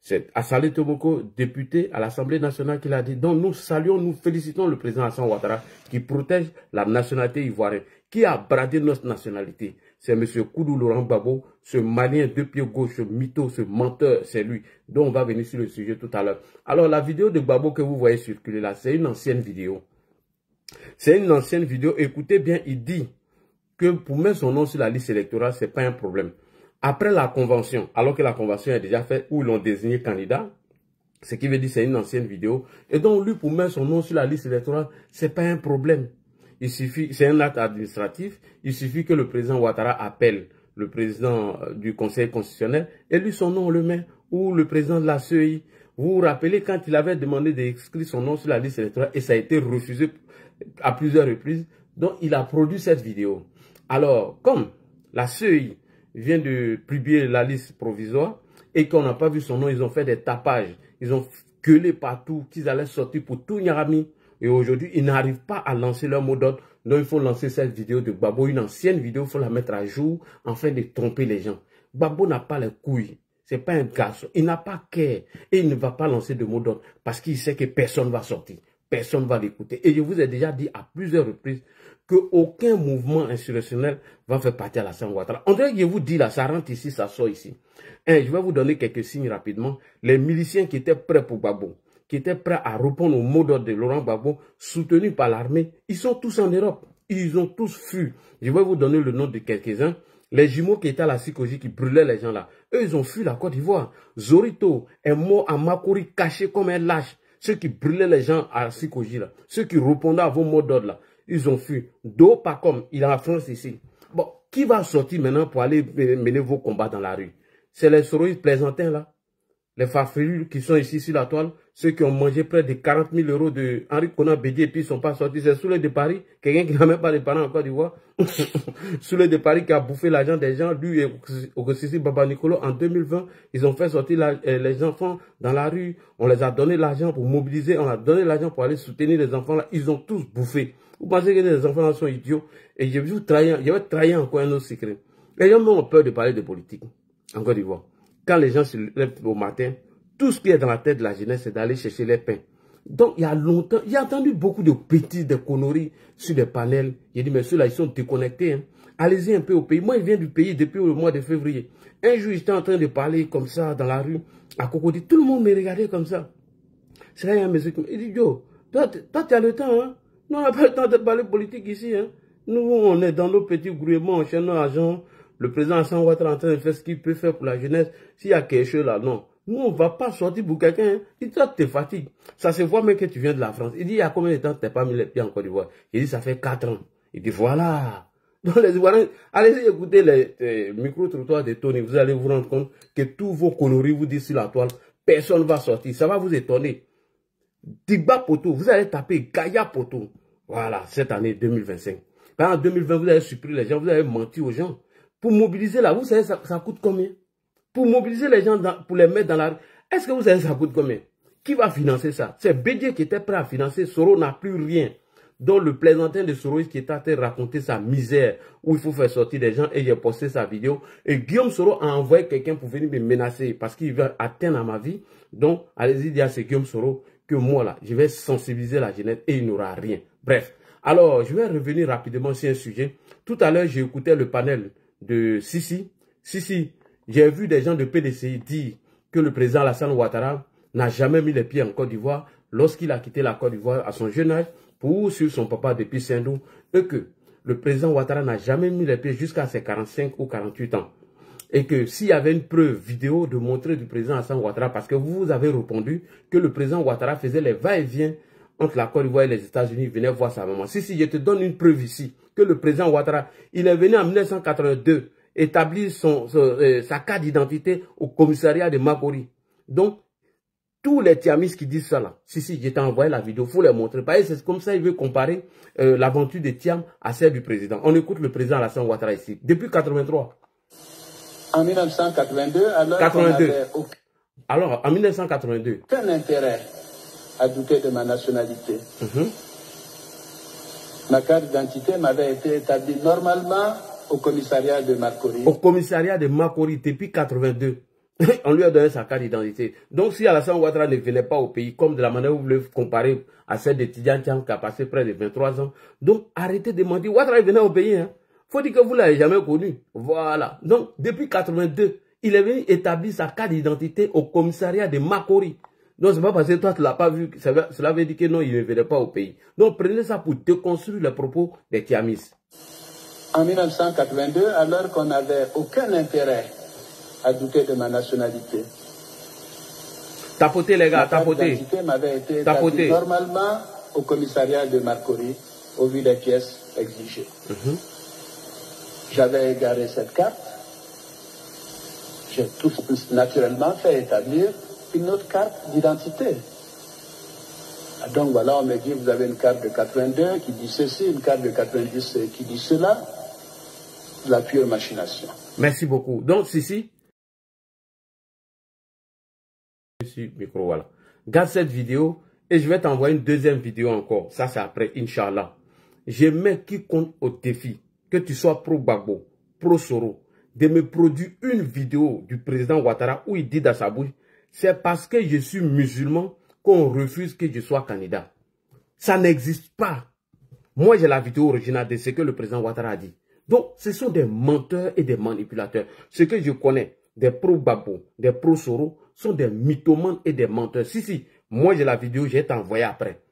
C'est Assalé Tomoko, député à l'Assemblée nationale, qui l'a dit. Donc nous saluons, nous félicitons le président Alassane Ouattara qui protège la nationalité ivoirienne, qui a bradé notre nationalité. C'est M. Koudou Laurent Gbagbo, ce malien de pied gauche, ce mytho, ce menteur, c'est lui. Donc on va venir sur le sujet tout à l'heure. Alors la vidéo de Gbagbo que vous voyez circuler là, c'est une ancienne vidéo. C'est une ancienne vidéo. Écoutez bien, il dit que pour mettre son nom sur la liste électorale, ce n'est pas un problème. Après la convention, alors que la convention est déjà faite, où ils l'ont désigné candidat, ce qui veut dire que c'est une ancienne vidéo. Et donc, lui, pour mettre son nom sur la liste électorale, ce n'est pas un problème. Il suffit, c'est un acte administratif, il suffit que le président Ouattara appelle le président du Conseil constitutionnel et lui, son nom, on le met, ou le président de la CEI. Vous vous rappelez quand il avait demandé d'inscrire son nom sur la liste électorale et ça a été refusé à plusieurs reprises. Donc, il a produit cette vidéo. Alors, comme la CEI vient de publier la liste provisoire et qu'on n'a pas vu son nom, ils ont fait des tapages, ils ont gueulé partout qu'ils allaient sortir pour tout Nyarami. Et aujourd'hui, ils n'arrivent pas à lancer leur mot d'ordre. Donc, il faut lancer cette vidéo de Gbagbo, une ancienne vidéo, il faut la mettre à jour afin de tromper les gens. Gbagbo n'a pas les couilles. C'est pas un garçon. Il n'a pas cœur. Et il ne va pas lancer de mot d'ordre parce qu'il sait que personne ne va sortir. Personne ne va l'écouter. Et je vous ai déjà dit à plusieurs reprises qu'aucun mouvement insurrectionnel va faire partie à Alassane Ouattara. On dirait que je vous dis là, ça rentre ici, ça sort ici. Et je vais vous donner quelques signes rapidement. Les miliciens qui étaient prêts pour Gbagbo, qui étaient prêts à répondre au mot d'ordre de Laurent Gbagbo, soutenus par l'armée, ils sont tous en Europe. Ils ont tous fui. Je vais vous donner le nom de quelques-uns. Les jumeaux qui étaient à la Sikoji, qui brûlaient les gens là, eux, ils ont fui la Côte d'Ivoire. Zorito est mort à Makori, caché comme un lâche. Ceux qui brûlaient les gens à Sikoji là, ceux qui répondaient à vos mots d'ordre là, ils ont fui. Do pas comme, il est en France ici. Bon, qui va sortir maintenant pour aller mener vos combats dans la rue? C'est les soroïdes plaisantins là. Les farfelus qui sont ici sur la toile, ceux qui ont mangé près de 40 000 € de Henri Konan Bédié et puis ils ne sont pas sortis. C'est Souley de Paris, quelqu'un qui n'a même pas de parents en Côte d'Ivoire. Souley de Paris qui a bouffé l'argent des gens, lui et Ogosisi Baba Nicolo en 2020. Ils ont fait sortir les enfants dans la rue. On les a donné l'argent pour mobiliser, on a donné l'argent pour aller soutenir les enfants là. Ils ont tous bouffé. Vous pensez que les enfants là sont idiots? Et je vais trahir encore un autre secret. Les gens ont peur de parler de politique en Côte d'Ivoire. Quand les gens se lèvent au matin, tout ce qui est dans la tête de la jeunesse, c'est d'aller chercher les pains. Donc, il y a longtemps, j'ai entendu beaucoup de petits, de conneries sur des panels. J'ai dit, mais ceux-là, ils sont déconnectés. Hein. Allez-y un peu au pays. Moi, je viens du pays depuis le mois de février. Un jour, j'étais en train de parler comme ça dans la rue, à Cocody. Tout le monde me regardait comme ça. C'est là, il y a un monsieur qui me dit, Yo, toi, tu as le temps, hein? Nous, on n'a pas le temps de parler politique ici, hein? Nous, on est dans nos petits gouvernements, on cherche nos agents. Le président Alassane Ouattara est en train de faire ce qu'il peut faire pour la jeunesse. S'il y a quelque chose là, non. Nous, on ne va pas sortir pour quelqu'un. Hein. Il dit, toi, tu te fatigues. Ça se voit même que tu viens de la France. Il dit, il y a combien de temps que tu n'as pas mis les pieds en Côte d'Ivoire? Il dit, ça fait 4 ans. Il dit, voilà. Donc, les Ivoiriens, allez-y écouter les micro-trottoirs de Tony. Vous allez vous rendre compte que tous vos conneries vous disent sur la toile. Personne ne va sortir. Ça va vous étonner. Digba Poto, vous allez taper Gaïa Poto. Voilà, cette année 2025. En 2020, vous avez surpris les gens, vous avez menti aux gens. Pour mobiliser là, vous savez, ça coûte combien? Pour mobiliser les gens, pour les mettre dans la rue, est-ce que vous savez ça coûte combien? Qui va financer ça? C'est Bédié qui était prêt à financer. Soro n'a plus rien. Donc le plaisantin de Soro qui était en train de raconter sa misère, où il faut faire sortir des gens, et j'ai posté sa vidéo. Et Guillaume Soro a envoyé quelqu'un pour venir me menacer, parce qu'il veut atteindre à ma vie. Donc, allez-y dire à ce Guillaume Soro que moi là, je vais sensibiliser la jeunesse et il n'aura rien. Bref. Alors, je vais revenir rapidement sur un sujet. Tout à l'heure, j'ai écouté le panel de Sisi. Sisi, j'ai vu des gens de PDCI dire que le président Alassane Ouattara n'a jamais mis les pieds en Côte d'Ivoire lorsqu'il a quitté la Côte d'Ivoire à son jeune âge pour suivre son papa depuis Saint-Dou et que le président Ouattara n'a jamais mis les pieds jusqu'à ses 45 ou 48 ans. Et que s'il y avait une preuve vidéo de montrer du président Alassane Ouattara, parce que vous avez répondu que le président Ouattara faisait les va-et-vient entre la Côte d'Ivoire et les États-Unis, venait voir sa maman. Si, je te donne une preuve ici, que le président Ouattara, il est venu en 1982 établir sa carte d'identité au commissariat de Makori. Donc, tous les Tiamis qui disent ça là, si, je t'ai envoyé la vidéo, il faut les montrer. C'est comme ça, il veut comparer l'aventure de Tiam à celle du président. On écoute le président Alassane Ouattara ici, depuis 83. En 1982, alors, en 1982. Aucun intérêt à douter de ma nationalité. Ma carte d'identité m'avait été établie normalement au commissariat de Makori. Au commissariat de Makori depuis 82. On lui a donné sa carte d'identité. Donc si Alassane Ouattara ne venait pas au pays, comme de la manière où vous voulez comparer à celle de Tidjane Thiam qui a passé près de 23 ans, donc arrêtez de mentir. Ouattara venait au pays. Hein. Faut dire que vous ne l'avez jamais connu. Voilà. Donc depuis 82, il est venu établir sa carte d'identité au commissariat de Makori. Donc, c'est pas parce que toi, tu ne l'as pas vu. Cela veut dire que non, il ne venait pas au pays. Donc, prenez ça pour déconstruire les propos des Thiamis. En 1982, alors qu'on n'avait aucun intérêt à douter de ma nationalité. Tapotez, les gars, tapotez. Ma identité m'avait été établie normalement au commissariat de Makori, au vu des pièces exigées. J'avais égaré cette carte. J'ai tout naturellement fait établir une autre carte d'identité. Donc voilà, on me dit, vous avez une carte de 82 qui dit ceci, une carte de 90 qui dit cela. La pure machination. Merci beaucoup. Donc, Sissi, micro, voilà. Garde cette vidéo et je vais t'envoyer une deuxième vidéo encore. Ça, c'est après, Inch'Allah. Je mets quiconque au défi, que tu sois pro-Gbagbo, pro-Soro, de me produire une vidéo du président Ouattara où il dit dans sa bouche, c'est parce que je suis musulman qu'on refuse que je sois candidat. Ça n'existe pas. Moi, j'ai la vidéo originale de ce que le président Ouattara a dit. Donc, ce sont des menteurs et des manipulateurs. Ce que je connais, des pro-Gbagbo, des pro-Soro, sont des mythomanes et des menteurs. Si, moi j'ai la vidéo, je vais t'envoyer après.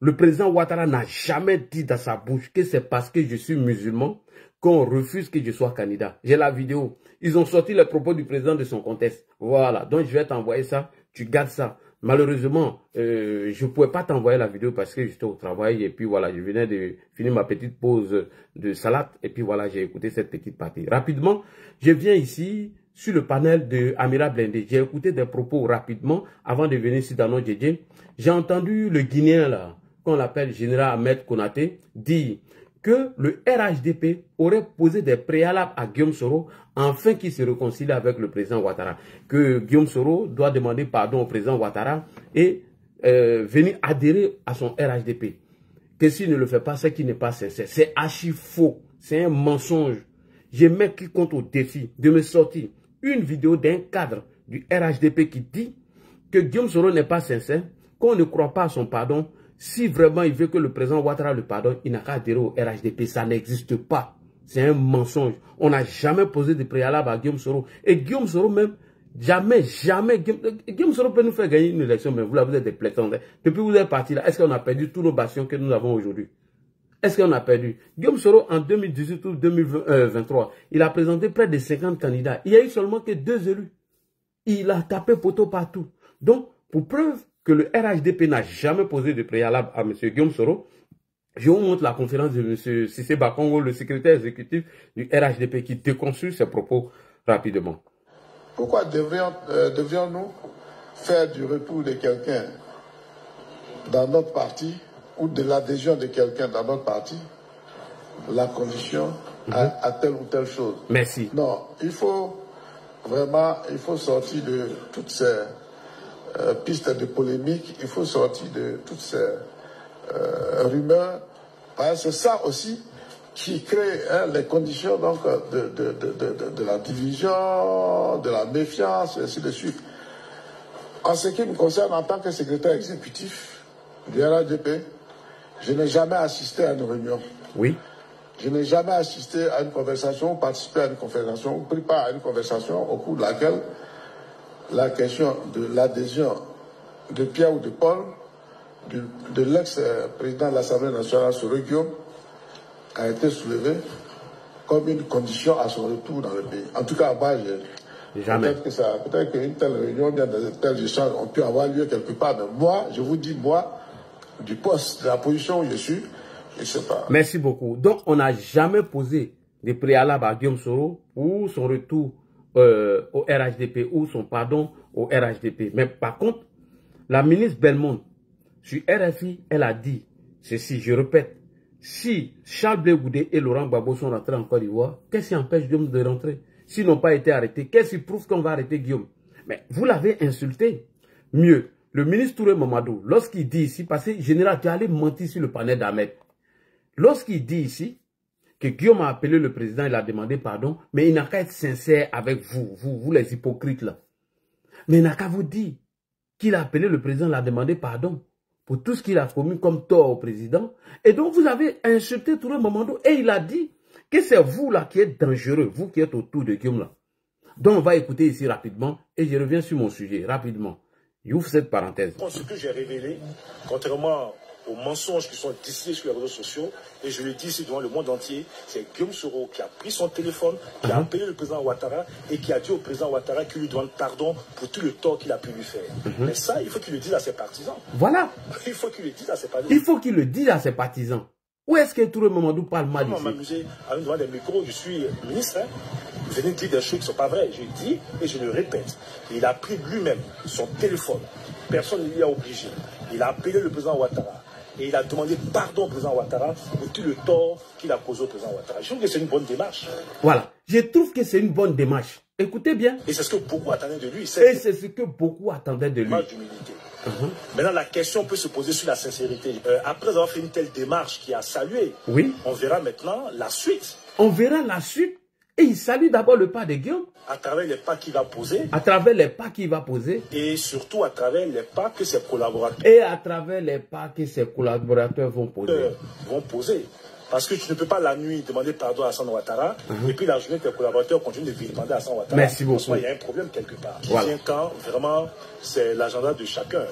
Le président Ouattara n'a jamais dit dans sa bouche que c'est parce que je suis musulman qu'on refuse que je sois candidat. J'ai la vidéo. Ils ont sorti les propos du président de son contexte. Voilà. Donc, je vais t'envoyer ça. Tu gardes ça. Malheureusement, je ne pouvais pas t'envoyer la vidéo parce que j'étais au travail. Et puis voilà, je venais de finir ma petite pause de salade. Et puis voilà, j'ai écouté cette petite partie. Rapidement, je viens ici sur le panel de Amira Blindé. J'ai écouté des propos rapidement avant de venir ici dans notre JJ. J'ai entendu le Guinéen là, qu'on l'appelle Général Ahmed Konaté, dire que le RHDP aurait posé des préalables à Guillaume Soro afin qu'il se réconcilie avec le président Ouattara. Que Guillaume Soro doit demander pardon au président Ouattara et venir adhérer à son RHDP. Que s'il ne le fait pas, c'est qu'il n'est pas sincère. C'est archi faux. C'est un mensonge. Je mets quiconque au défi de me sortir une vidéo d'un cadre du RHDP qui dit que Guillaume Soro n'est pas sincère, qu'on ne croit pas à son pardon. Si vraiment il veut que le président Ouattara le pardonne, il n'a qu'à adhérer au RHDP. Ça n'existe pas. C'est un mensonge. On n'a jamais posé de préalable à Guillaume Soro. Et Guillaume Soro même, jamais. Guillaume Soro peut nous faire gagner une élection, mais vous êtes des plaisants. Depuis que vous êtes parti là, est-ce qu'on a perdu tous nos bastions que nous avons aujourd'hui? Est-ce qu'on a perdu? Guillaume Soro, en 2018 ou 2023, il a présenté près de 50 candidats. Il n'y a eu seulement que 2 élus. Il a tapé poteau partout. Donc, pour preuve que le RHDP n'a jamais posé de préalable à M. Guillaume Soro, je vous montre la conférence de M. Cissé Bakongo, le secrétaire exécutif du RHDP, qui déconstruit ses propos rapidement. Pourquoi devrions-nous faire du retour de quelqu'un dans notre parti ou de l'adhésion de quelqu'un dans notre parti la condition à telle ou telle chose? Merci. Non, il faut sortir de toutes ces pistes de polémique, il faut sortir de toutes ces rumeurs, parce que c'est ça aussi qui crée les conditions donc, de la division, de la méfiance, et ainsi de suite. En ce qui me concerne, en tant que secrétaire exécutif du RHDP, je n'ai jamais assisté à une réunion. Oui. Je n'ai jamais assisté à une conversation, participé à une conversation, pris part à une conversation au cours de laquelle la question de l'adhésion de Pierre ou de Paul, de l'ex-président de l'Assemblée nationale, Soro Guillaume, a été soulevée comme une condition à son retour dans le pays. En tout cas, moi, peut-être qu'une telle réunion, bien de tels échanges ont pu avoir lieu quelque part. Mais moi, je vous dis, moi, du poste, de la position où je suis, je ne sais pas. Merci beaucoup. Donc, on n'a jamais posé de préalable à Guillaume Soro ou son retour au RHDP ou son pardon au RHDP. Mais par contre, la ministre Belmonde, sur RFI, elle a dit ceci, je répète, si Charles Blé Goudé et Laurent Gbagbo sont rentrés en Côte d'Ivoire, qu'est-ce qui empêche Guillaume de rentrer? S'ils n'ont pas été arrêtés, qu'est-ce qui prouve qu'on va arrêter Guillaume? Mais vous l'avez insulté. Mieux, le ministre Touré Mamadou, lorsqu'il dit ici, parce que Général, tu es allé mentir sur le panel d'Ahmed, lorsqu'il dit ici que Guillaume a appelé le président, il a demandé pardon, mais il n'a qu'à être sincère avec vous, vous les hypocrites là. Mais il n'a qu'à vous dire qu'il a appelé le président, il a demandé pardon pour tout ce qu'il a commis comme tort au président. Et donc vous avez insulté Touré Mamadou et il a dit que c'est vous là qui êtes dangereux, vous qui êtes autour de Guillaume là. Donc on va écouter ici rapidement et je reviens sur mon sujet rapidement. J'ouvre cette parenthèse. Ce que j'ai révélé, contrairement aux mensonges qui sont distillés sur les réseaux sociaux, et je le dis ici devant le monde entier, c'est Guillaume Soro qui a pris son téléphone, qui a appelé le président Ouattara et qui a dit au président Ouattara qu'il lui demande pardon pour tout le tort qu'il a pu lui faire. Mais ça, il faut qu'il le dise à ses partisans. Voilà. Il faut qu'il le dise à ses partisans. Il faut qu'il le dise à ses partisans. Où est-ce que Touré Mamadou parle mal ici? Je m'amuser à me devant des micros, je suis ministre. Hein. Vous venez de dire des choses qui ne sont pas vraies. Je dis et je le répète. Il a pris lui-même son téléphone. Personne ne l'y a obligé. Il a appelé le président Ouattara. Et il a demandé pardon au président Ouattara pour tout le tort qu'il a causé au président Ouattara. Je trouve que c'est une bonne démarche. Voilà. Je trouve que c'est une bonne démarche. Écoutez bien. Et c'est ce que beaucoup attendaient de lui. Et c'est ce que beaucoup attendaient de lui. D'humilité. Maintenant, la question peut se poser sur la sincérité. Après avoir fait une telle démarche qui a salué, oui, on verra maintenant la suite. On verra la suite. Et il salue d'abord le pas de Guillaume. À travers les pas qu'il va poser. À travers les pas qu'il va poser. Et surtout à travers les pas que ses collaborateurs. Et à travers les pas que ses collaborateurs vont poser. Parce que tu ne peux pas la nuit demander pardon à Alassane Ouattara et puis la journée tes collaborateurs continuent de demander à Alassane Ouattara. Merci beaucoup. Il y a un problème quelque part. Voilà. Qui vient quand vraiment c'est l'agenda de chacun.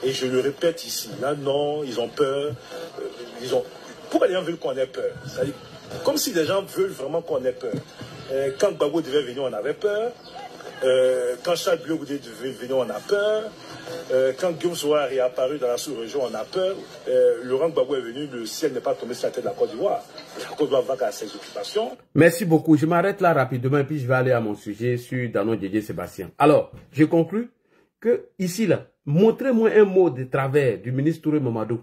Et je le répète ici, là non, ils ont peur. Pourquoi les gens veulent qu'on ait peur? Comme si les gens veulent vraiment qu'on ait peur. Quand Gbagbo devait venir, on avait peur. Quand Charles Bleu devait venir, on a peur. Quand Guillaume Soro est réapparu dans la sous-région, on a peur. Laurent Gbagbo est venu, le ciel n'est pas tombé sur la tête de la Côte d'Ivoire. La Côte d'Ivoire va à ses occupations. Merci beaucoup. Je m'arrête là rapidement et puis je vais aller à mon sujet sur Danon Didier Sébastien. Alors, je conclus que ici, là, montrez-moi un mot de travers du ministre Touré Mamadou.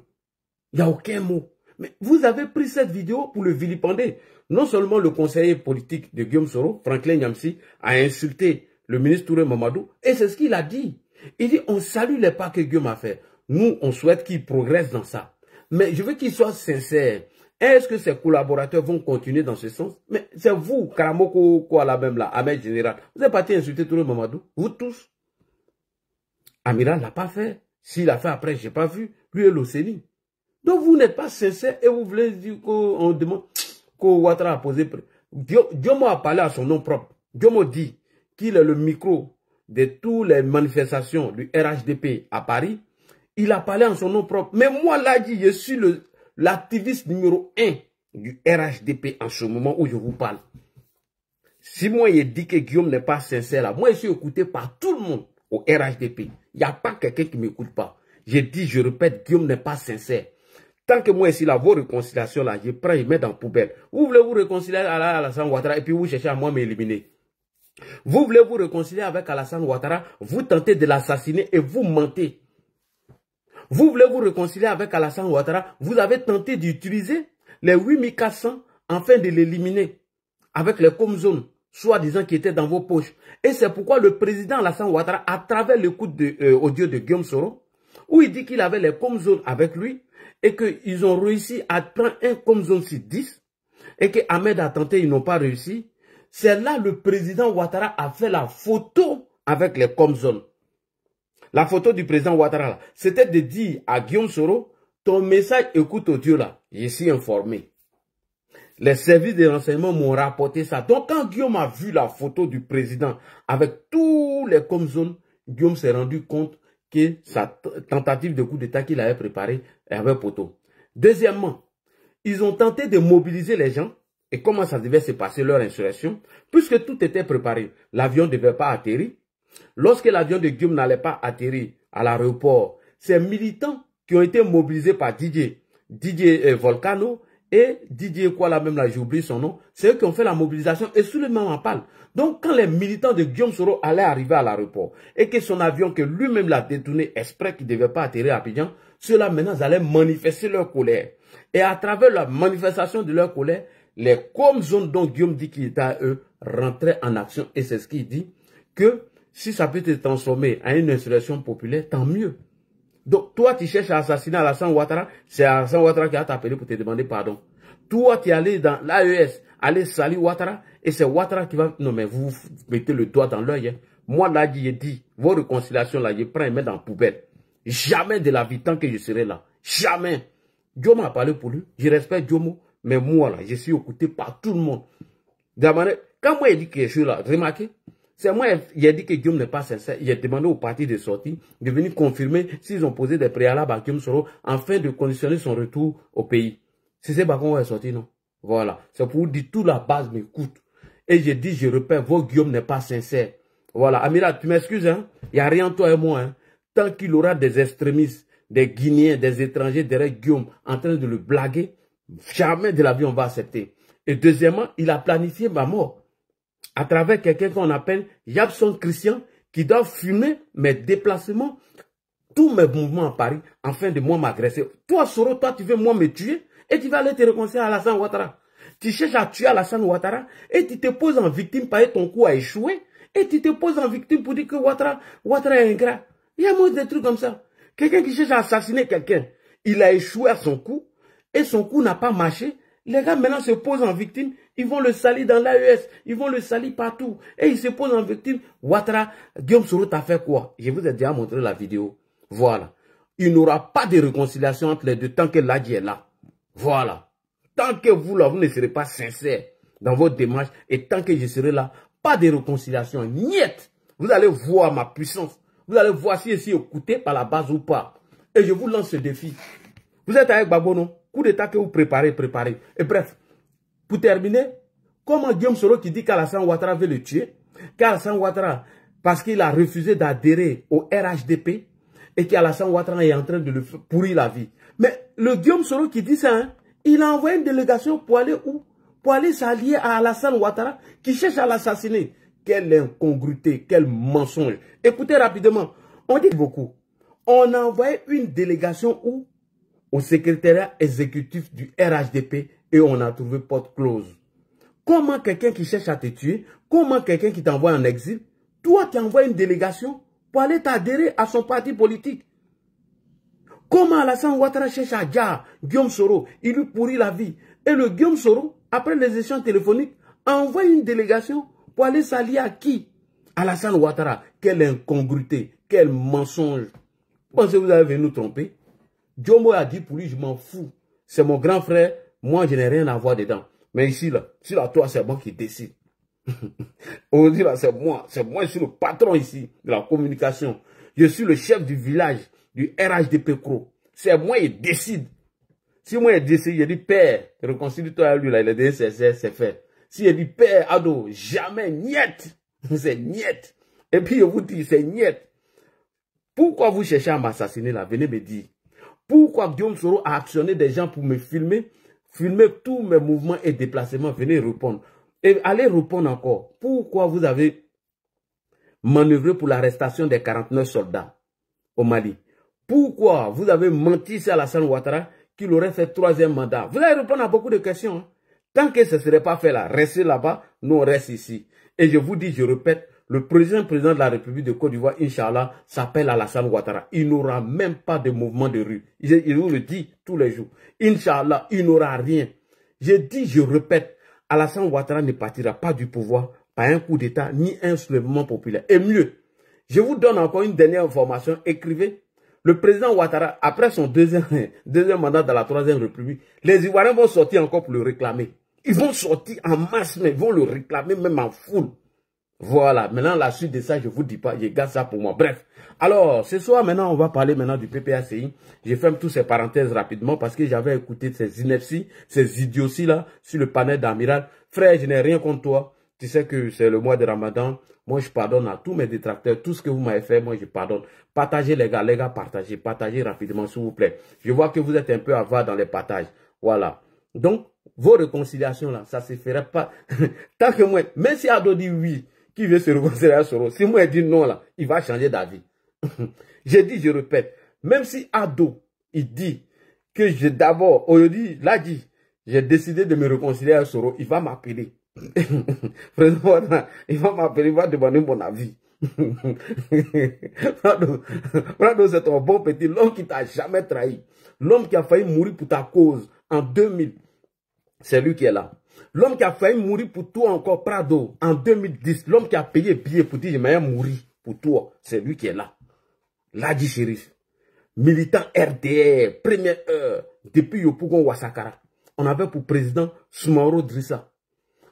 Il n'y a aucun mot. Mais vous avez pris cette vidéo pour le vilipender. Non seulement le conseiller politique de Guillaume Soro, Franklin Nyamsi, a insulté le ministre Touré Mamadou, et c'est ce qu'il a dit. Il dit, on salue les pas que Guillaume a fait. Nous, on souhaite qu'il progresse dans ça. Mais je veux qu'il soit sincère. Est-ce que ses collaborateurs vont continuer dans ce sens? Mais c'est vous, Karamoko, quoi là même là, Ahmed Général. Vous êtes parti insulter Touré Mamadou, vous tous. Amiral l'a pas fait. S'il l'a fait après, j'ai pas vu. Lui et l'Océanie. Donc vous n'êtes pas sincère et vous voulez dire qu'on demande qu'Ouattara a posé. Diomo a parlé à son nom propre. Diomo dit qu'il est le micro de toutes les manifestations du RHDP à Paris. Il a parlé en son nom propre. Mais moi là, je suis l'activiste numéro 1 du RHDP en ce moment où je vous parle. Si moi il dit que Guillaume n'est pas sincère là, moi je suis écouté par tout le monde au RHDP. Il n'y a pas quelqu'un qui ne m'écoute pas. Je dis, je répète, Guillaume n'est pas sincère. Tant que moi ici, là, vos réconciliations là, je prends, je mets dans la poubelle. Vous voulez vous réconcilier avec Alassane Ouattara et puis vous cherchez à moi m'éliminer. Vous voulez vous réconcilier avec Alassane Ouattara, vous tentez de l'assassiner et vous mentez. Vous voulez vous réconcilier avec Alassane Ouattara, vous avez tenté d'utiliser les 8400 afin de l'éliminer avec les comzones, soi-disant qui étaient dans vos poches. Et c'est pourquoi le président Alassane Ouattara, à travers l'écoute audio de Guillaume Soro, où il dit qu'il avait les comzones avec lui, et qu'ils ont réussi à prendre un comzone sur 10, et que Ahmed a tenté, ils n'ont pas réussi. C'est là le président Ouattara a fait la photo avec les comzones. La photo du président Ouattara, c'était de dire à Guillaume Soro, ton message écoute audio là, je suis informé. Les services de renseignement m'ont rapporté ça. Donc quand Guillaume a vu la photo du président avec tous les comzones, Guillaume s'est rendu compte que sa tentative de coup d'État qu'il avait préparée avait poteau. Deuxièmement, ils ont tenté de mobiliser les gens. Et comment ça devait se passer leur insurrection? Puisque tout était préparé. L'avion ne devait pas atterrir. Lorsque l'avion de Guillaume n'allait pas atterrir à l'aéroport, ces militants qui ont été mobilisés par DJ Volcano et DJ quoi là même là, j'ai oublié son nom, c'est eux qui ont fait la mobilisation et Souleymane en parle. Donc quand les militants de Guillaume Soro allaient arriver à l'aéroport et que son avion que lui-même l'a détourné exprès qu'il ne devait pas atterrir à Abidjan, ceux-là maintenant allaient manifester leur colère. Et à travers la manifestation de leur colère, les comzones dont Guillaume dit qu'il était à eux rentraient en action. Et c'est ce qu'il dit, que si ça peut te transformer en une insurrection populaire, tant mieux. Donc toi tu cherches à assassiner Alassane Ouattara, c'est Alassane Ouattara qui a t'appelé pour te demander pardon. Toi, tu es allé dans l'AES, aller salir Ouattara, et c'est Ouattara qui va... Non, mais vous mettez le doigt dans l'œil. Hein. Moi, là, j'ai dit, vos réconciliations, là, je prends et mets dans la poubelle. Jamais de la vie, tant que je serai là. Jamais. Diomo a parlé pour lui. Je respecte Diomo. Mais moi, là, je suis écouté par tout le monde. Quand moi, il dit que je suis là, remarquez, c'est moi, il a dit que Diomo n'est pas sincère. Il a demandé au parti de sortir, de venir confirmer s'ils ont posé des préalables à Diomo Soro, afin de conditionner son retour au pays. C'est ce qu'on est sorti, non? Voilà. C'est pour vous dire, toute la base m'écoute. Et je dis, je répète, votre Guillaume n'est pas sincère. Voilà. Amiral, tu m'excuses, hein? Il n'y a rien, toi et moi, hein? Tant qu'il aura des extrémistes, des Guinéens, des étrangers derrière Guillaume en train de le blaguer, jamais de la vie on va accepter. Et deuxièmement, il a planifié ma mort à travers quelqu'un qu'on appelle Yabson Christian, qui doit fumer mes déplacements, tous mes mouvements à Paris, afin de moi m'agresser. Toi, Soro, toi, tu veux moi me tuer? Et tu vas aller te réconcilier à Alassane Ouattara. Tu cherches à tuer Alassane Ouattara et tu te poses en victime parce que ton coup a échoué. Et tu te poses en victime pour dire que Ouattara est ingrat. Il y a moins de trucs comme ça. Quelqu'un qui cherche à assassiner quelqu'un, il a échoué à son coup et son coup n'a pas marché. Les gars maintenant se posent en victime. Ils vont le salir dans l'AES. Ils vont le salir partout. Et ils se posent en victime. Ouattara, Guillaume Soro t'a fait quoi? Je vous ai déjà montré la vidéo. Voilà. Il n'aura pas de réconciliation entre les deux tant que Ladji est là. Voilà. Tant que vous, là, vous ne serez pas sincère dans votre démarche et tant que je serai là, pas de réconciliation. Niet. Vous allez voir ma puissance. Vous allez voir si je suis écouté par la base ou pas. Et je vous lance ce défi. Vous êtes avec Babono. Coup d'état que vous préparez. Et bref, pour terminer, comment Guillaume Soro qui dit qu'Alassane Ouattara veut le tuer, qu'Alassane Ouattara, parce qu'il a refusé d'adhérer au RHDP, et qu'Alassane Ouattara est en train de le pourrir la vie. Mais le Guillaume Soro qui dit ça, hein, il a envoyé une délégation pour aller où? Pour aller s'allier à Alassane Ouattara qui cherche à l'assassiner. Quelle incongruité, quel mensonge. Écoutez rapidement, on dit beaucoup. On a envoyé une délégation où? Au secrétariat exécutif du RHDP et on a trouvé porte close. Comment quelqu'un qui cherche à te tuer, comment quelqu'un qui t'envoie en exil, toi qui envoies une délégation pour aller t'adhérer à son parti politique? Comment Alassane Ouattara cherche à dire Guillaume Soro, il lui pourrit la vie. Et le Guillaume Soro, après les échanges téléphoniques, envoie une délégation pour aller s'allier à qui? Alassane Ouattara. Quelle incongruité, quel mensonge. Pensez que vous avez venu nous tromper? Diomo a dit pour lui, je m'en fous. C'est mon grand frère, moi je n'ai rien à voir dedans. Mais ici, là, toi, c'est moi qui décide. On dit là, c'est moi, je suis le patron ici de la communication. Je suis le chef du village, du RHDP Cro. C'est moi qui décide. Si moi je décide, je dis père, réconcilie-toi à lui, là, il a dit c'est fait. Si je dis père, ado, jamais, niet. C'est niet. Et puis je vous dis, c'est niet. Pourquoi vous cherchez à m'assassiner là? Venez me dire. Pourquoi Guillaume Soro a actionné des gens pour me filmer tous mes mouvements et déplacements? Venez répondre. Et allez répondre encore. Pourquoi vous avez manœuvré pour l'arrestation des 49 soldats au Mali? Pourquoi vous avez menti sur Alassane Ouattara qu'il aurait fait 3e mandat? Vous allez répondre à beaucoup de questions. Hein? Tant que ce ne serait pas fait là, restez là-bas, nous on reste ici. Et je vous dis, je répète, le président de la République de Côte d'Ivoire, Inch'Allah, s'appelle Alassane Ouattara. Il n'aura même pas de mouvement de rue. Je vous le dis tous les jours. Inch'Allah, il n'aura rien. Je dis, je répète, Alassane Ouattara ne partira pas du pouvoir par un coup d'État ni un soulèvement populaire. Et mieux, je vous donne encore une dernière information. Écrivez, le président Ouattara, après son deuxième mandat dans la 3e République, les Ivoiriens vont sortir encore pour le réclamer. Ils vont sortir en masse, mais ils vont le réclamer même en foule. Voilà, maintenant la suite de ça, je ne vous dis pas, je garde ça pour moi. Bref, alors ce soir maintenant, on va parler maintenant du PPACI. Je ferme toutes ces parenthèses rapidement parce que j'avais écouté ces inepties, ces idioties là sur le panel d'Amiral. Frère, je n'ai rien contre toi. Tu sais que c'est le mois de Ramadan. Moi, je pardonne à tous mes détracteurs. Tout ce que vous m'avez fait, moi, je pardonne. Partagez les gars, partagez rapidement s'il vous plaît. Je vois que vous êtes un peu avare dans les partages. Voilà. Donc, vos réconciliations là, ça ne se ferait pas. Tant que moi, même si Ado dit oui, qui veut se réconcilier à Soro, si moi je dis non là, il va changer d'avis. Je répète, même si Ado, il dit que d'abord, aujourd'hui, là dit, j'ai décidé de me réconcilier à Soro, il va m'appeler. Il va m'appeler, il va demander mon avis. Prado, c'est ton bon petit, l'homme qui t'a jamais trahi, l'homme qui a failli mourir pour ta cause en 2000. c'est lui qui est là. L'homme qui a failli mourir pour toi encore, Prado, en 2010, l'homme qui a payé billet pour dire, je vais mourir pour toi, c'est lui qui est là. Ladji Shérif, militant RDR, première heure, depuis Yopougon Ouassakara. On avait pour président Soumaoro Drissa.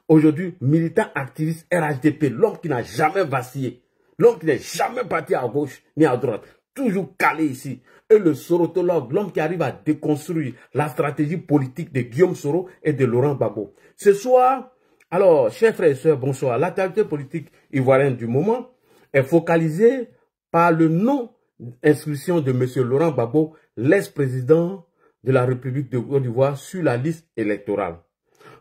Aujourd'hui, militant activiste RHDP, l'homme qui n'a jamais vacillé, l'homme qui n'est jamais parti à gauche ni à droite, toujours calé ici. Et le sorotologue, l'homme qui arrive à déconstruire la stratégie politique de Guillaume Soro et de Laurent Gbagbo. Ce soir, alors, chers frères et sœurs, bonsoir. L'actualité politique ivoirienne du moment est focalisée par le non-inscription de M. Laurent Gbagbo, l'ex-président de la République de Côte d'Ivoire, sur la liste électorale.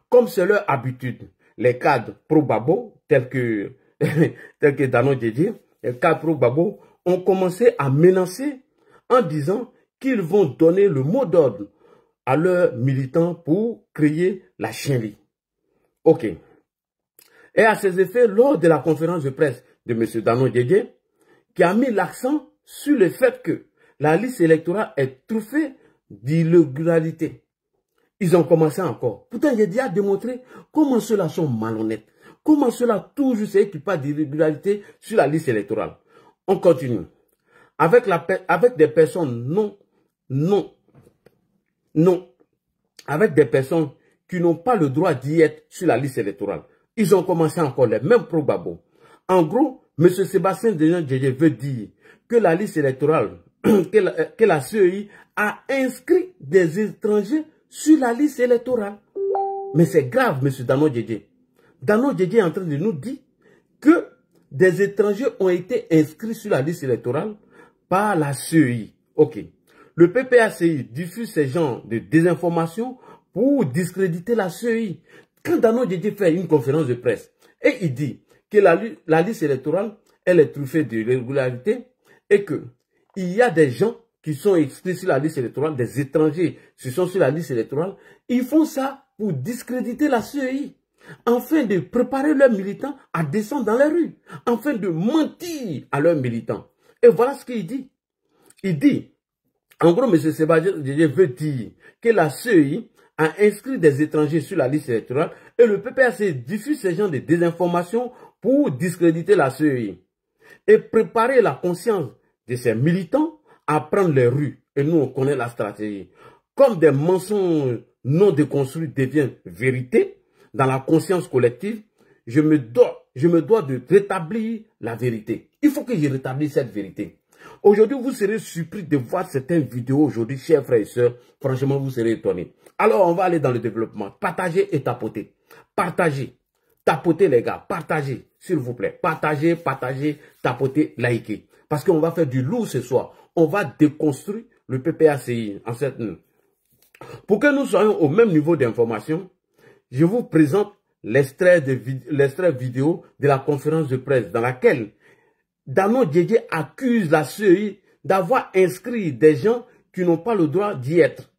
Comme c'est leur habitude, les cadres pro-Gbagbo, tels que Danon Djedje, les cadres pro-Gbagbo, ont commencé à menacer en disant qu'ils vont donner le mot d'ordre à leurs militants pour créer la chienlit. Ok. Et à ces effets, lors de la conférence de presse de M. Danon Djedje, qui a mis l'accent sur le fait que la liste électorale est truffée d'irrégularités. Ils ont commencé encore. Pourtant, j'ai déjà démontré comment ceux-là sont malhonnêtes. Comment ceux-là toujours c'est qui parlent d'irrégularités sur la liste électorale. On continue. Avec des personnes avec des personnes qui n'ont pas le droit d'y être sur la liste électorale. Ils ont commencé encore les mêmes pro-Gbagbo. En gros, M. Sébastien Danon Djedje veut dire que la liste électorale, que la CEI a inscrit des étrangers sur la liste électorale. Mais c'est grave, M. Danon Djedje. Danon Djedje est en train de nous dire que des étrangers ont été inscrits sur la liste électorale par la CEI. Ok. Le PPACI diffuse ces genres de désinformation pour discréditer la CEI. Quand Danon Djedje fait une conférence de presse et il dit que la liste électorale, elle est truffée d'irrégularités et que il y a des gens qui sont inscrits sur la liste électorale, des étrangers qui sont sur la liste électorale, ils font ça pour discréditer la CEI, afin de préparer leurs militants à descendre dans les rues, afin de mentir à leurs militants. Et voilà ce qu'il dit. Il dit, en gros, M. Sébastien Djedje veut dire que la CEI a inscrit des étrangers sur la liste électorale et le PPAC diffuse ces genres de désinformation pour discréditer la CEI et préparer la conscience de ses militants à prendre les rues. Et nous, on connaît la stratégie. Comme des mensonges non déconstruits deviennent vérité dans la conscience collective, je me dois de rétablir la vérité. Il faut que je rétablisse cette vérité. Aujourd'hui, vous serez surpris de voir certaines vidéos aujourd'hui, chers frères et sœurs. Franchement, vous serez étonnés. Alors, on va aller dans le développement. Partagez et tapotez. Partagez. Tapotez, les gars. Partagez, s'il vous plaît. Partagez, tapotez, likez. Parce qu'on va faire du lourd ce soir. On va déconstruire le PPACI en cette... Pour que nous soyons au même niveau d'information, je vous présente l'extrait vidéo de la conférence de presse dans laquelle Danon Djedje accuse la CEI d'avoir inscrit des gens qui n'ont pas le droit d'y être.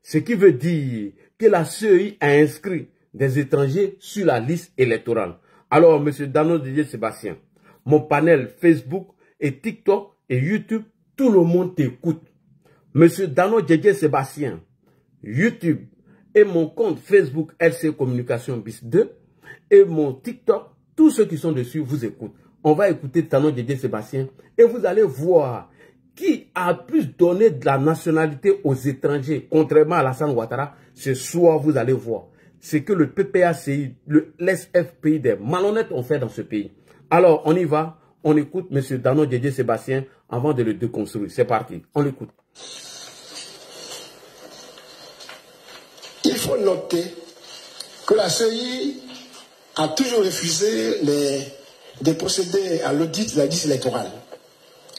Ce qui veut dire que la CEI a inscrit des étrangers sur la liste électorale. Alors, M. Danon Djedje Sébastien, mon panel Facebook et TikTok et YouTube, tout le monde t'écoute. M. Danon Djedje Sébastien, YouTube et mon compte Facebook LC Communication BIS 2 et mon TikTok, tous ceux qui sont dessus vous écoutent. On va écouter Danon Djedje Sébastien et vous allez voir qui a plus donné de la nationalité aux étrangers, contrairement à Alassane Ouattara. Ce soir, vous allez voir ce que le PPACI, l'SFPI des malhonnêtes ont fait dans ce pays. Alors, on y va, on écoute M. Danon Djedje Sébastien avant de le déconstruire. C'est parti, on l'écoute. Il faut noter que la CEI a toujours refusé de procéder à l'audit de la liste électorale.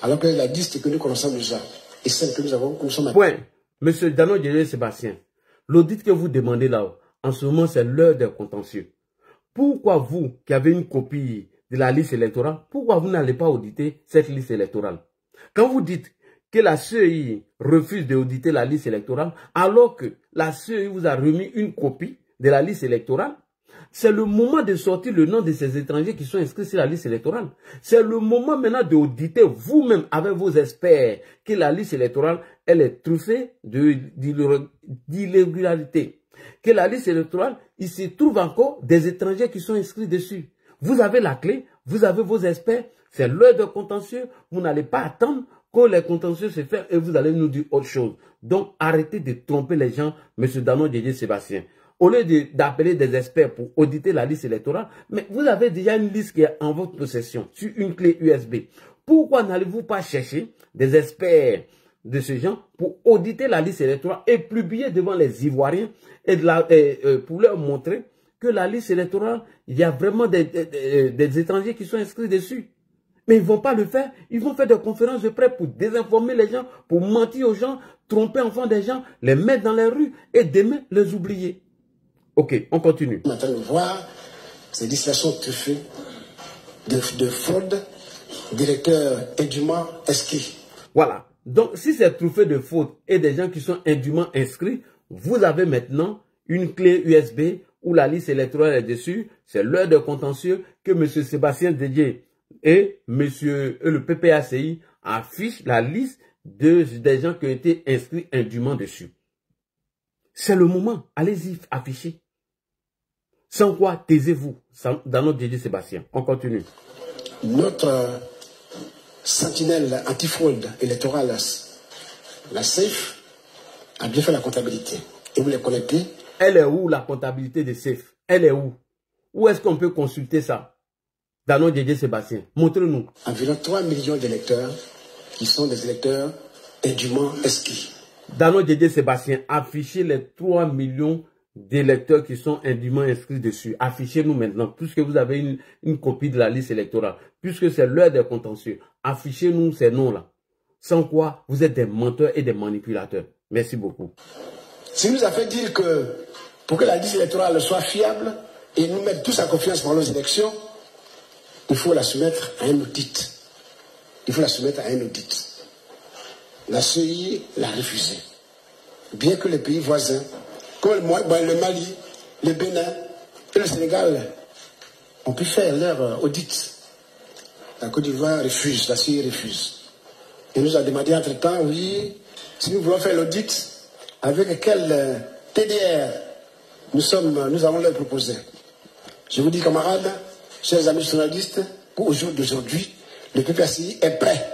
Alors que la liste que nous connaissons déjà et celle que nous avons, nous sommes... Point. Monsieur Danon Djedje Sébastien, l'audit que vous demandez là, en ce moment, c'est l'heure des contentieux. Pourquoi vous, qui avez une copie de la liste électorale, pourquoi vous n'allez pas auditer cette liste électorale? Quand vous dites que la CEI refuse d'auditer la liste électorale, alors que la CEI vous a remis une copie de la liste électorale, c'est le moment de sortir le nom de ces étrangers qui sont inscrits sur la liste électorale. C'est le moment maintenant d'auditer vous-même avec vos experts que la liste électorale, elle est truffée d'irrégularité. que la liste électorale, il se trouve encore des étrangers qui sont inscrits dessus. Vous avez la clé, vous avez vos experts, c'est l'heure de contentieux, vous n'allez pas attendre que les contentieux se fassent et vous allez nous dire autre chose. Donc, arrêtez de tromper les gens, M. Danon Didier Sébastien. Au lieu d'appeler des experts pour auditer la liste électorale, mais vous avez déjà une liste qui est en votre possession sur une clé USB. Pourquoi n'allez-vous pas chercher des experts de ce genre pour auditer la liste électorale et publier devant les Ivoiriens et pour leur montrer que la liste électorale, il y a vraiment des étrangers qui sont inscrits dessus. Mais ils ne vont pas le faire. Ils vont faire des conférences de presse pour désinformer les gens, pour mentir aux gens, tromper enfin des gens, les mettre dans les rues et demain les oublier. Ok, on continue. On est en train de voir ces distinctions truffées de fraude, d'électeurs indûment inscrits. Voilà. Donc, si c'est truffé de fautes et des gens qui sont indûment inscrits, vous avez maintenant une clé USB où la liste électorale est dessus. C'est l'heure de contentieux que M. Sébastien Didier et le PPACI affichent la liste des gens qui ont été inscrits indûment dessus. C'est le moment. Allez-y, affichez. Sans quoi, taisez-vous. Dans notre Didier Sébastien. On continue. Notre sentinelle antifraude électorale, la SAFE, a bien fait la comptabilité. Et vous les connaissez. Elle est où la comptabilité de SAFE? Elle est où? Où est-ce qu'on peut consulter ça? Dans notre Didier Sébastien. Montrez-nous. Environ 3 millions d'électeurs qui sont des électeurs indûment inscrits. Dans notre Didier Sébastien, affichez les 3 millions d'électeurs qui sont indûment inscrits dessus. Affichez-nous maintenant, puisque vous avez une copie de la liste électorale, puisque c'est l'heure des contentieux. Affichez-nous ces noms-là. Sans quoi, vous êtes des menteurs et des manipulateurs. Merci beaucoup. Ce qui nous a fait dire que pour que la liste électorale soit fiable et nous mettre tous en confiance pour nos élections, il faut la soumettre à un audit. Il faut la soumettre à un audit. La CEI l'a refusé. Bien que les pays voisins, comme le Mali, le Bénin et le Sénégal, ont pu faire leur audit. La Côte d'Ivoire refuse, la CEI refuse. Il nous a demandé entre-temps, oui, si nous voulons faire l'audit, avec quel TDR nous allons leur proposer. Je vous dis, camarades, chers amis journalistes, pour au jour d'aujourd'hui, le PPACI est prêt.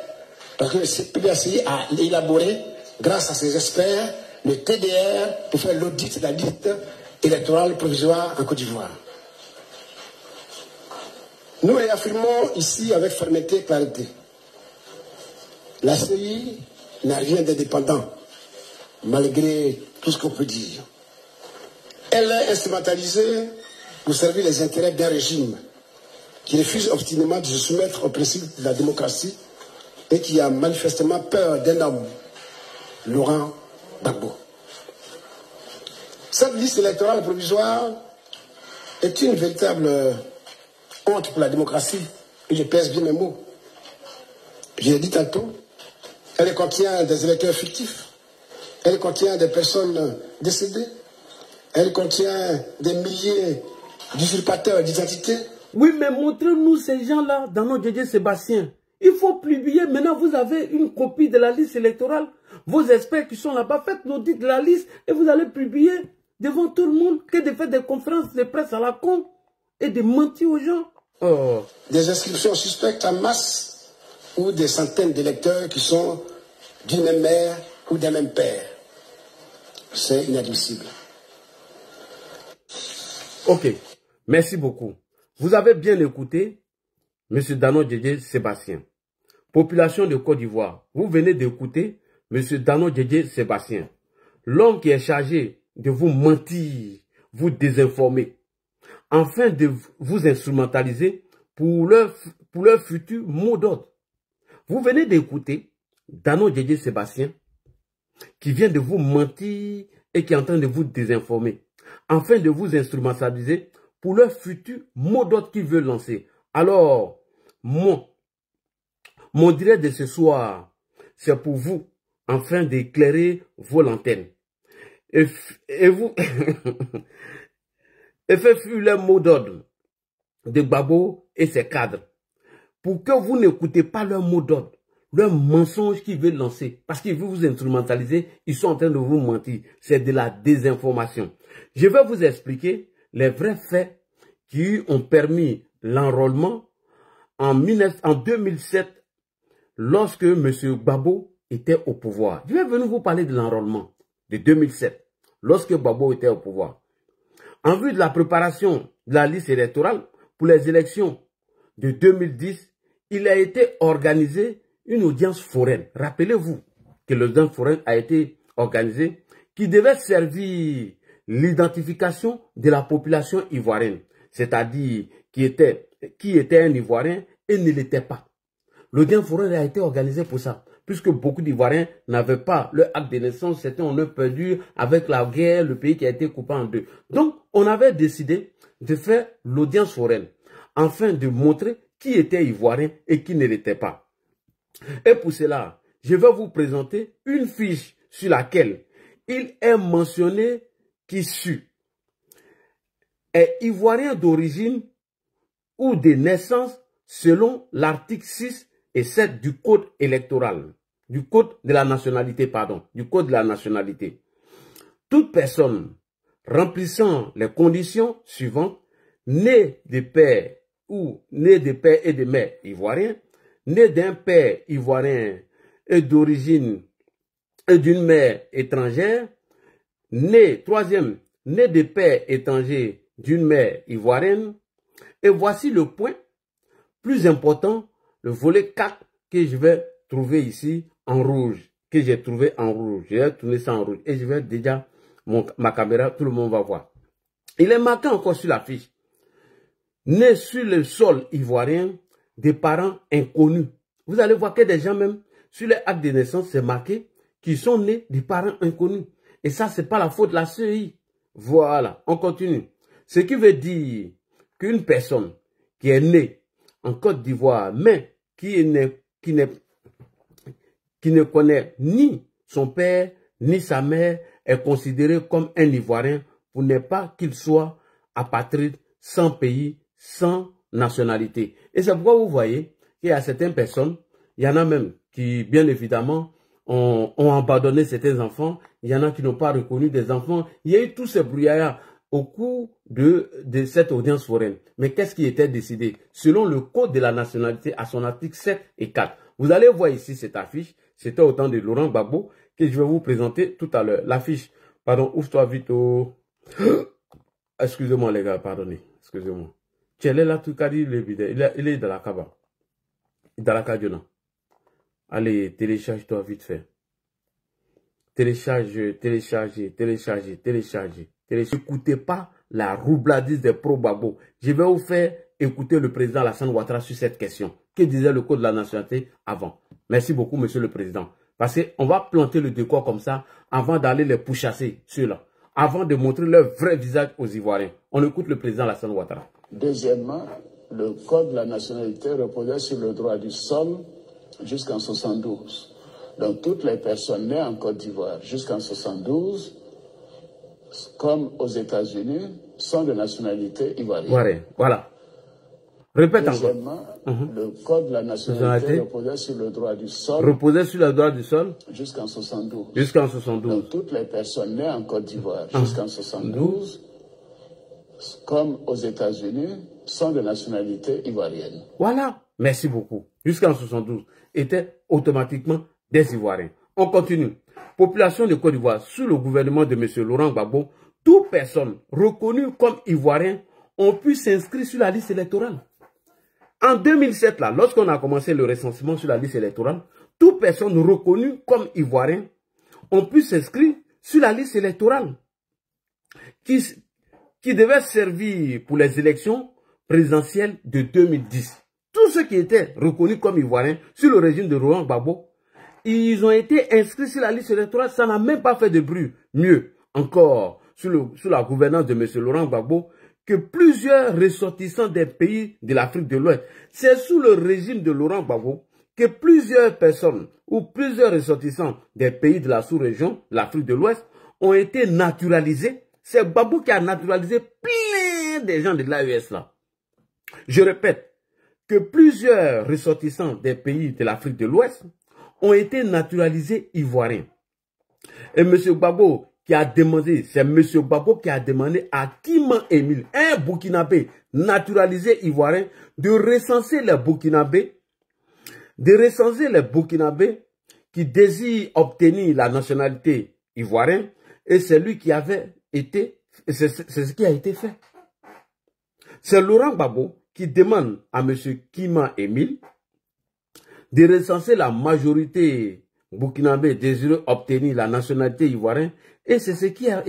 Parce que le PPACI a élaboré, grâce à ses experts, le TDR pour faire l'audit de la liste électorale provisoire en Côte d'Ivoire. Nous réaffirmons ici avec fermeté et clarté. La CEI n'a rien d'indépendant, malgré tout ce qu'on peut dire. Elle est instrumentalisée pour servir les intérêts d'un régime qui refuse obstinément de se soumettre au principe de la démocratie et qui a manifestement peur d'un homme, Laurent Gbagbo. Cette liste électorale provisoire est une véritable honte pour la démocratie, et je pèse bien mes mots. Je l'ai dit tantôt, elle contient des électeurs fictifs, elle contient des personnes décédées, elle contient des milliers d'usurpateurs d'identité. Oui, mais montrez-nous ces gens-là dans notre Didier Sébastien. Il faut publier. Maintenant, vous avez une copie de la liste électorale. Vos experts qui sont là-bas, faites l'audit de la liste et vous allez publier devant tout le monde que de faire des conférences de presse à la con et de mentir aux gens. Oh. Des inscriptions suspectes en masse ou des centaines d'électeurs qui sont d'une même mère ou d'un même père. C'est inadmissible. Ok, merci beaucoup. Vous avez bien écouté M. Danon Didier Sébastien. Population de Côte d'Ivoire, vous venez d'écouter M. Danon Didier Sébastien. L'homme qui est chargé de vous mentir, vous désinformer, afin de vous instrumentaliser pour leur futur mot d'ordre. Vous venez d'écouter Danon Didier Sébastien, qui vient de vous mentir et qui est en train de vous désinformer, afin de vous instrumentaliser pour leur futur mot d'ordre qu'ils veulent lancer. Alors, mon direct de ce soir, c'est pour vous, afin d'éclairer vos lanternes. Et vous, et faire fuir leur mot d'ordre de Gbagbo et ses cadres, pour que vous n'écoutez pas leur mot d'ordre, leur mensonge qu'ils veulent lancer, parce qu'ils veulent vous instrumentaliser, ils sont en train de vous mentir. C'est de la désinformation. Je vais vous expliquer les vrais faits qui ont permis l'enrôlement en 2007 lorsque M. Gbagbo était au pouvoir. Je vais venir vous parler de l'enrôlement de 2007 lorsque Gbagbo était au pouvoir. En vue de la préparation de la liste électorale pour les élections de 2010, il a été organisé une audience foraine. Rappelez-vous que l'audience foraine a été organisée qui devait servir l'identification de la population ivoirienne, c'est-à-dire qui était un Ivoirien et ne l'était pas. L'audience foraine a été organisée pour ça, puisque beaucoup d'Ivoiriens n'avaient pas leur acte de naissance, certains en ont perdu avec la guerre, le pays qui a été coupé en deux. Donc, on avait décidé de faire l'audience foraine, afin de montrer qui était Ivoirien et qui ne l'était pas. Et pour cela, je vais vous présenter une fiche sur laquelle il est mentionné qu'issu est Ivoirien d'origine ou de naissance selon l'article 6 et 7 du code électoral, du code de la nationalité, pardon, du code de la nationalité. Toute personne remplissant les conditions suivantes, née de père ou née de père et de mère ivoiriens, née d'un père ivoirien et d'origine et d'une mère étrangère, troisième, né de père étranger d'une mère ivoirienne. Et voici le point plus important, le volet 4 que je vais trouver ici en rouge, que j'ai trouvé en rouge. Je vais tourner ça en rouge et je vais déjà, ma caméra, tout le monde va voir. Il est marqué encore sur la fiche. Né sur le sol ivoirien, des parents inconnus. Vous allez voir que des gens même, sur les actes de naissance, c'est marqué qu'ils sont nés des parents inconnus. Et ça, c'est pas la faute de la CEI. Voilà, on continue. Ce qui veut dire qu'une personne qui est née en Côte d'Ivoire, mais qui ne connaît ni son père, ni sa mère, est considérée comme un Ivoirien pour ne pas qu'il soit apatride, sans pays, sans nationalité. Et c'est pourquoi vous voyez qu'il y a certaines personnes, il y en a même qui, bien évidemment, ont abandonné certains enfants, il y en a qui n'ont pas reconnu des enfants. Il y a eu tous ces brouillards au cours de cette audience foraine. Mais qu'est-ce qui était décidé? Selon le code de la nationalité à son article 7 et 4. Vous allez voir ici cette affiche. C'était au temps de Laurent Gbagbo que je vais vous présenter tout à l'heure. L'affiche, pardon, ouvre-toi vite au... Excusez-moi les gars, pardonnez. Excusez-moi. Tu es là, tout cas, il est dans la caba. Dans la cadiona. Allez, télécharge-toi vite fait. Téléchargez. N'écoutez pas la roubladise des pro-Gbagbo. Je vais vous faire écouter le président Alassane Ouattara sur cette question. Que disait le code de la nationalité avant? Merci beaucoup, monsieur le président. Parce qu'on va planter le décor comme ça avant d'aller les pourchasser, ceux-là. Avant de montrer leur vrai visage aux Ivoiriens. On écoute le président Alassane Ouattara. Deuxièmement, le code de la nationalité reposait sur le droit du sol jusqu'en 72. Donc toutes les personnes nées en Côte d'Ivoire jusqu'en 72, comme aux États-Unis, sont de nationalité ivoirienne. Voilà. Répète Deuxièmement, le code de la nationalité reposait sur le droit du sol. Reposait sur le droit du sol. Jusqu'en 72. Jusqu'en 72. Donc toutes les personnes nées en Côte d'Ivoire jusqu'en 72, comme aux États-Unis, sont de nationalité ivoirienne. Voilà. Merci beaucoup. Jusqu'en 72, étaient automatiquement des Ivoiriens. On continue. Population de Côte d'Ivoire, sous le gouvernement de M. Laurent Gbagbo, toute personne reconnue comme Ivoirien ont pu s'inscrire sur la liste électorale. En 2007, là, lorsqu'on a commencé le recensement sur la liste électorale, toute personne reconnue comme Ivoirien ont pu s'inscrire sur la liste électorale qui devait servir pour les élections présidentielles de 2010. Tous ceux qui étaient reconnus comme Ivoiriens sur le régime de Laurent Gbagbo, ils ont été inscrits sur la liste électorale, ça n'a même pas fait de bruit. Mieux encore, sous la gouvernance de M. Laurent Gbagbo, que plusieurs ressortissants des pays de l'Afrique de l'Ouest, c'est sous le régime de Laurent Gbagbo que plusieurs personnes ou plusieurs ressortissants des pays de la sous-région, l'Afrique de l'Ouest, ont été naturalisés. C'est Gbagbo qui a naturalisé plein de gens de l'AES là. Je répète, que plusieurs ressortissants des pays de l'Afrique de l'Ouest ont été naturalisés ivoiriens. Et M. Gbagbo, qui a demandé, c'est M. Gbagbo qui a demandé à Kima Émile, un Burkinabé naturalisé ivoirien, de recenser les Burkinabés, qui désirent obtenir la nationalité ivoirienne, et c'est lui qui avait été, c'est ce qui a été fait. C'est Laurent Gbagbo qui demande à M. Kima Émile de recenser la majorité burkinabé désireux obtenir la nationalité ivoirienne, et c'est ce qui a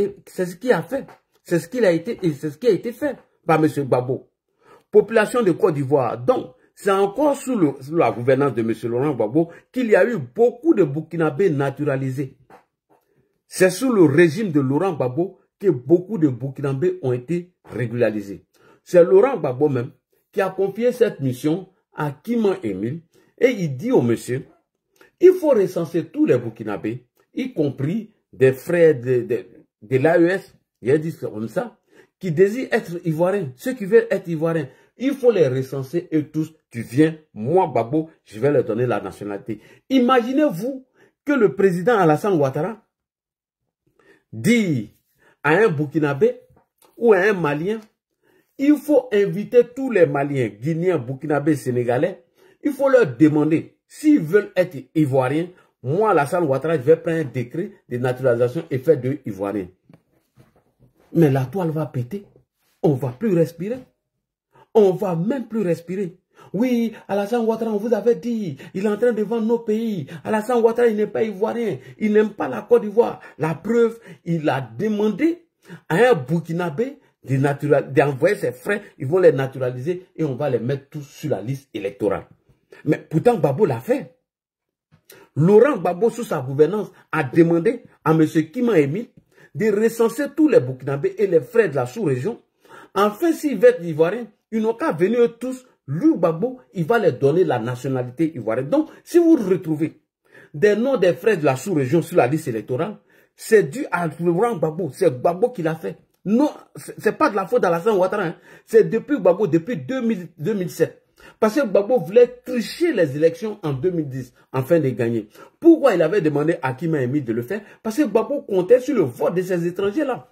fait. C'est ce qui a été fait par M. Gbagbo. Population de Côte d'Ivoire. Donc, c'est encore sous la gouvernance de M. Laurent Gbagbo qu'il y a eu beaucoup de Burkinabés naturalisés. C'est sous le régime de Laurent Gbagbo que beaucoup de Burkinabés ont été régularisés. C'est Laurent Gbagbo même qui a confié cette mission à Kima Émile, et il dit au monsieur, il faut recenser tous les Burkinabés, y compris des frères de l'AES, il a dit comme ça, qui désirent être ivoiriens, ceux qui veulent être ivoiriens. Il faut les recenser et tous, tu viens, moi Gbagbo, je vais leur donner la nationalité. Imaginez-vous que le président Alassane Ouattara dit à un Burkinabé ou à un Malien, il faut inviter tous les Maliens, Guinéens, Burkinabés, Sénégalais, il faut leur demander s'ils veulent être ivoiriens. Moi, Alassane Ouattara, je vais prendre un décret de naturalisation et faire d'eux ivoiriens. Mais la toile va péter. On ne va plus respirer. On ne va même plus respirer. Oui, Alassane Ouattara, on vous avait dit, il est en train de vendre nos pays. Alassane Ouattara, il n'est pas ivoirien. Il n'aime pas la Côte d'Ivoire. La preuve, il a demandé à un Burkinabé d'envoyer ses frères. Ils vont les naturaliser et on va les mettre tous sur la liste électorale. Mais pourtant, Gbagbo l'a fait. Laurent Gbagbo, sous sa gouvernance, a demandé à M. Kima Émile de recenser tous les Burkinabés et les frères de la sous-région. Enfin, s'ils veulent être ivoiriens, ils n'ont qu'à venir tous. Lui, Gbagbo, il va leur donner la nationalité ivoirienne. Donc, si vous retrouvez des noms des frères de la sous-région sur la liste électorale, c'est dû à Laurent Gbagbo. C'est Gbagbo qui l'a fait. Non, c'est pas de la faute d'Alassane Ouattara. Hein. C'est depuis Gbagbo, depuis 2007. Parce que Gbagbo voulait tricher les élections en 2010, afin de gagner. Pourquoi il avait demandé à Kima Émile de le faire? Parce que Gbagbo comptait sur le vote de ces étrangers-là.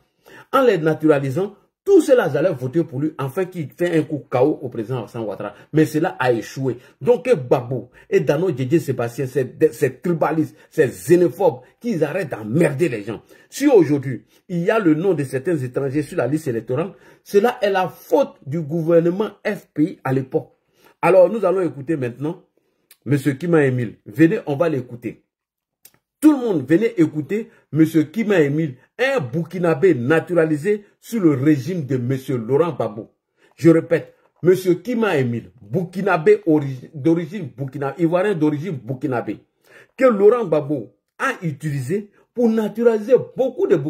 En les naturalisant, tous ceux-là allaient voter pour lui, afin qu'il fait un coup KO au président Alassane Ouattara. Mais cela a échoué. Donc Gbagbo et Dano Djedje Sébastien, ces tribalistes, ces xénophobes, qu'ils arrêtent d'emmerder les gens. Si aujourd'hui, il y a le nom de certains étrangers sur la liste électorale, cela est la faute du gouvernement FPI à l'époque. Alors, nous allons écouter maintenant M. Kima Émile. Venez, on va l'écouter. Tout le monde, venez écouter M. Kima Émile, un Burkinabé naturalisé sous le régime de M. Laurent Gbagbo. Je répète, M. Kima Émile, Burkinabé d'origine burkinabé, ivoirien d'origine burkinabé, que Laurent Gbagbo a utilisé pour naturaliser beaucoup de Burkinabés.